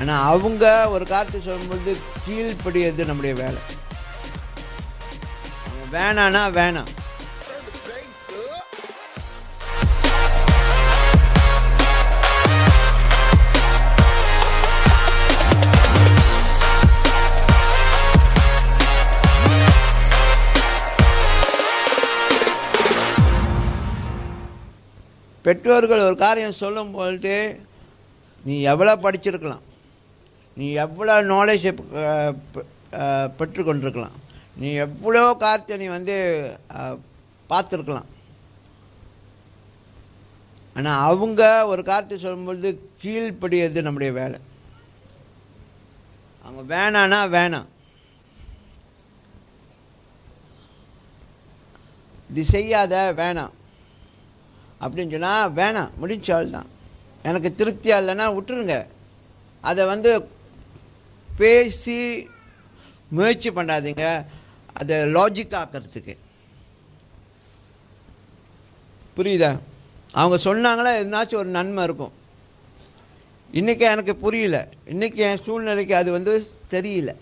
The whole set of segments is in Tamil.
ஆனால் அவங்க ஒரு காரியத்தை சொல்லும்போது கீழ்ப்படியது நம்முடைய வேலை. அவங்க வேணான்னா வேணாம். பெற்றோர்கள் ஒரு காரியம் சொல்லும்பொழுது நீ எவ்வளோ படிச்சிருக்கலாம், நீ எவ்வளோ நாலேஜை பெற்றுக்கொண்டிருக்கலாம், நீ எவ்வளோ காரியத்தை நீ பார்த்துருக்கலாம். ஆனால் அவங்க ஒரு காரியத்தை சொல்லும்பொழுது கீழ்ப்படியது நம்முடைய வேலை. அவங்க வேணான்னா வேணாம், இது செய்யாத வேணாம் அப்படின்னு சொன்னால் வேணாம், முடிஞ்சால் தான். எனக்கு திருப்தியாக இல்லைன்னா விட்டுருங்க. அதை பேசி முயற்சி பண்ணாதீங்க அதை லாஜிக்காக்கிறதுக்கு. புரியுதா? அவங்க சொன்னாங்களா எதுனாச்சும் ஒரு நன்மை இருக்கும். இன்றைக்கி எனக்கு புரியல, இன்றைக்கி என் சூழ்நிலைக்கு அது தெரியல.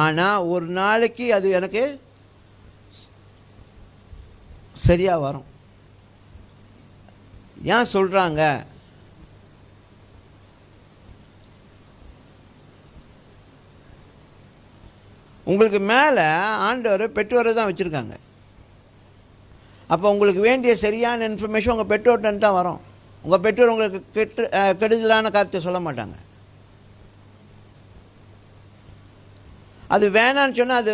ஆனால் ஒரு நாளைக்கு அது எனக்கு சரியாக வரும். ஏன் சொல்கிறாங்க? உங்களுக்கு மேலே ஆண்டவர் பெற்றோரை தான் வச்சுருக்காங்க. அப்போ உங்களுக்கு வேண்டிய சரியான இன்ஃபர்மேஷன் உங்கள் பெற்றோர்கிட்ட தான் வரும். உங்கள் பெற்றோர் உங்களுக்கு கெடுதலான காரியத்தை சொல்ல மாட்டாங்க. அது வேணான்னு சொன்னால்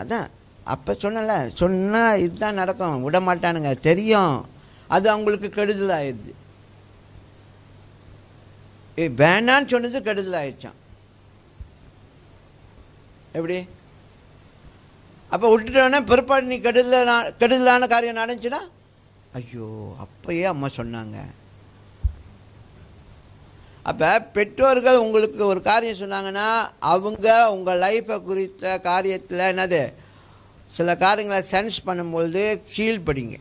அதான் அப்போ சொன்னால் இதுதான் நடக்கும், விட மாட்டானுங்க, தெரியும். அது அவங்களுக்கு கெடுதல் ஆயிடுது. வேணான்னு சொன்னது கெடுதல் ஆயிடுச்சான். எப்படி? அப்போ விட்டுட்டோன்னே பிற்பாடு நீ கெடுதலான காரியம் நடந்துச்சுன்னா ஐயோ அப்பயே அம்மா சொன்னாங்க. அப்போ பெற்றோர்கள் உங்களுக்கு ஒரு காரியம் சொன்னாங்கன்னா அவங்க உங்கள் லைஃப்பை குறித்த காரியத்தில் சில காரியங்களை சென்ஸ் பண்ணும்பொழுது கீழ்ப்படிங்க.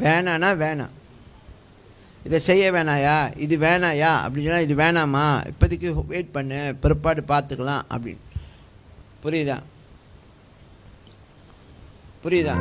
வேணான்னா வேணாம், இதை செய்ய வேணாயா, இது வேணாயா அப்படின்னு சொன்னால் இது வேணாமா, இப்போதைக்கு வெயிட் பண்ணு, பிற்பாடு பார்த்துக்கலாம் அப்படின்னு. புரியுதா?